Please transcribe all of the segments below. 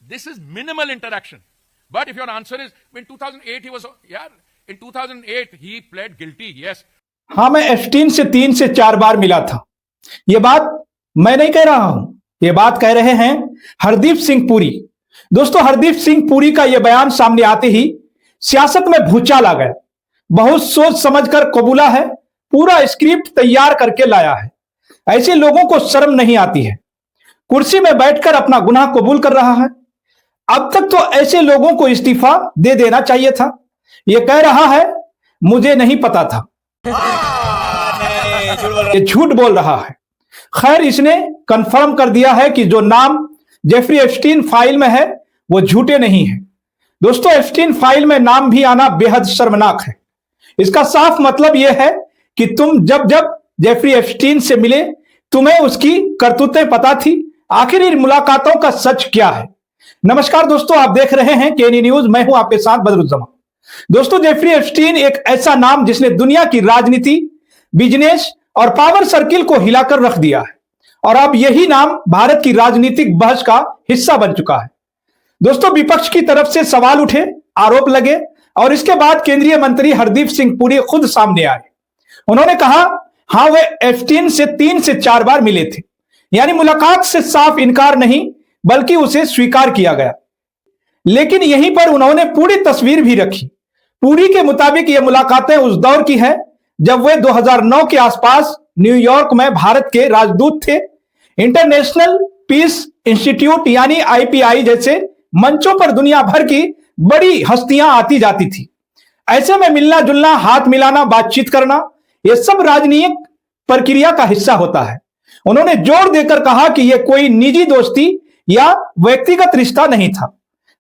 This is minimal interaction. But if your answer is, in 2008 he was, in 2008 he pled guilty, yes. हाँ, मैं एफटीन से 3 से 4 बार मिला था। यह बात मैं नहीं कह रहा हूं, यह बात कह रहे हैं हरदीप सिंह पुरी। दोस्तों, हरदीप सिंह पुरी का यह बयान सामने आते ही सियासत में भूचाल आ गया। बहुत सोच समझकर कबूला है, पूरा स्क्रिप्ट तैयार करके लाया है। ऐसे लोगों को शर्म नहीं आती है, कुर्सी में बैठकर अपना गुनाह कबूल कर रहा है। अब तक तो ऐसे लोगों को इस्तीफा दे देना चाहिए था। यह कह रहा है मुझे नहीं पता था, ये झूठ बोल रहा है। खैर, इसने कंफर्म कर दिया है कि जो नाम जेफरी एप्स्टीन फाइल में है वो झूठे नहीं है। दोस्तों, एप्स्टीन फाइल में नाम भी आना बेहद शर्मनाक है। इसका साफ मतलब यह है कि तुम जब जब जेफरी एप्स्टीन से मिले तुम्हें उसकी करतूतें पता थी। आखिर इन मुलाकातों का सच क्या है? नमस्कार दोस्तों, आप देख रहे हैं केएनई न्यूज। मैं हूं आपके साथ बदरुज्जमान। दोस्तों, जेफरी एप्स्टीन एक ऐसा नाम जिसने दुनिया की राजनीति, बिजनेस और पावर सर्किल को हिलाकर रख दिया है और अब यही नाम भारत की राजनीतिक बहस का हिस्सा बन चुका है। दोस्तों, विपक्ष की तरफ से सवाल उठे, आरोप लगे और इसके बाद केंद्रीय मंत्री हरदीप सिंह पुरी खुद सामने आए। उन्होंने कहा हां, वे एप्स्टीन से 3 से 4 बार मिले थे, यानी मुलाकात से साफ इनकार नहीं बल्कि उसे स्वीकार किया गया। लेकिन यहीं पर उन्होंने पूरी तस्वीर भी रखी। पुरी के मुताबिक यह मुलाकातें उस दौर की है जब वे 2009 के आसपास न्यूयॉर्क में भारत के राजदूत थे। इंटरनेशनल पीस इंस्टीट्यूट यानी आईपीआई जैसे मंचों पर दुनिया भर की बड़ी हस्तियां आती जाती थी। ऐसे में मिलना जुलना, हाथ मिलाना, बातचीत करना, यह सब राजनीतिक प्रक्रिया का हिस्सा होता है। उन्होंने जोर देकर कहा कि यह कोई निजी दोस्ती या व्यक्तिगत रिश्ता नहीं था।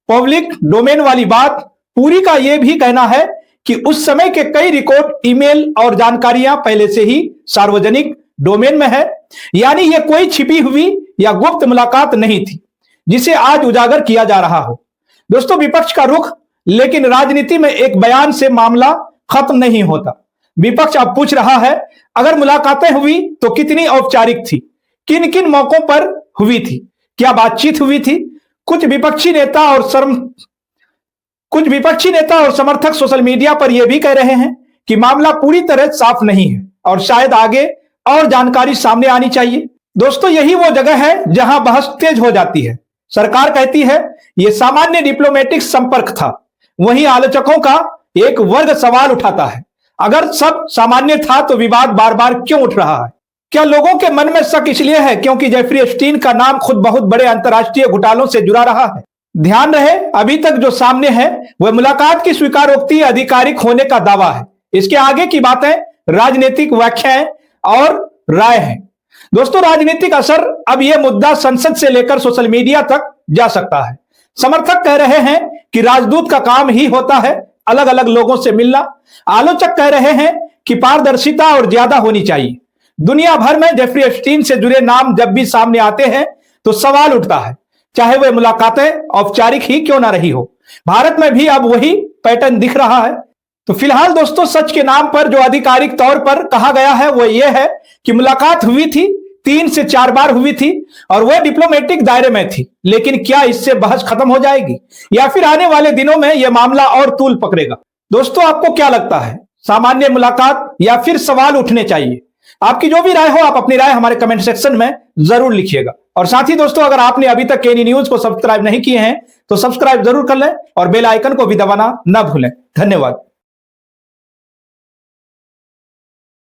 पब्लिक डोमेन वाली बात। पुरी का यह भी कहना है कि उस समय के कई रिकॉर्ड, ईमेल और जानकारियां पहले से ही सार्वजनिक डोमेन में है, यानी यह कोई छिपी हुई या गुप्त मुलाकात नहीं थी जिसे आज उजागर किया जा रहा हो। दोस्तों, विपक्ष का रुख, लेकिन राजनीति में एक बयान से मामला खत्म नहीं होता। विपक्ष अब पूछ रहा है अगर मुलाकातें हुई तो कितनी औपचारिक थी, किन किन मौकों पर हुई थी, क्या बातचीत हुई थी। कुछ विपक्षी नेता और समर्थक सोशल मीडिया पर यह भी कह रहे हैं कि मामला पूरी तरह साफ नहीं है और शायद आगे और जानकारी सामने आनी चाहिए। दोस्तों, यही वो जगह है जहां बहस तेज हो जाती है। सरकार कहती है यह सामान्य डिप्लोमेटिक संपर्क था, वहीं आलोचकों का एक वर्ग सवाल उठाता है अगर सब सामान्य था तो विवाद बार बार क्यों उठ रहा है? क्या लोगों के मन में शक इसलिए है क्योंकि जेफरी एप्स्टीन का नाम खुद बहुत बड़े अंतर्राष्ट्रीय घोटालों से जुड़ा रहा है? ध्यान रहे, अभी तक जो सामने है वह मुलाकात की स्वीकारोक्ति आधिकारिक होने का दावा है। इसके आगे की बातें राजनीतिक व्याख्याएं और राय हैं। दोस्तों, राजनीतिक असर, अब यह मुद्दा संसद से लेकर सोशल मीडिया तक जा सकता है। समर्थक कह रहे हैं कि राजदूत का काम ही होता है अलग अलग लोगों से मिलना। आलोचक कह रहे हैं कि पारदर्शिता और ज्यादा होनी चाहिए। दुनिया भर में जेफरी एप्स्टीन से जुड़े नाम जब भी सामने आते हैं तो सवाल उठता है, चाहे वह मुलाकातें औपचारिक ही क्यों ना रही हो। भारत में भी अब वही पैटर्न दिख रहा है। तो फिलहाल दोस्तों, सच के नाम पर जो आधिकारिक तौर पर कहा गया है वह यह है कि मुलाकात हुई थी, 3 से 4 बार हुई थी और वह डिप्लोमेटिक दायरे में थी। लेकिन क्या इससे बहस खत्म हो जाएगी या फिर आने वाले दिनों में यह मामला और तूल पकड़ेगा? दोस्तों, आपको क्या लगता है, सामान्य मुलाकात या फिर सवाल उठने चाहिए? आपकी जो भी राय हो आप अपनी राय हमारे कमेंट सेक्शन में जरूर लिखिएगा। और साथ ही दोस्तों, अगर आपने अभी तक केएनई न्यूज को सब्सक्राइब नहीं किए हैं तो सब्सक्राइब जरूर कर लें और बेल आइकन को भी दबाना ना भूलें। धन्यवाद।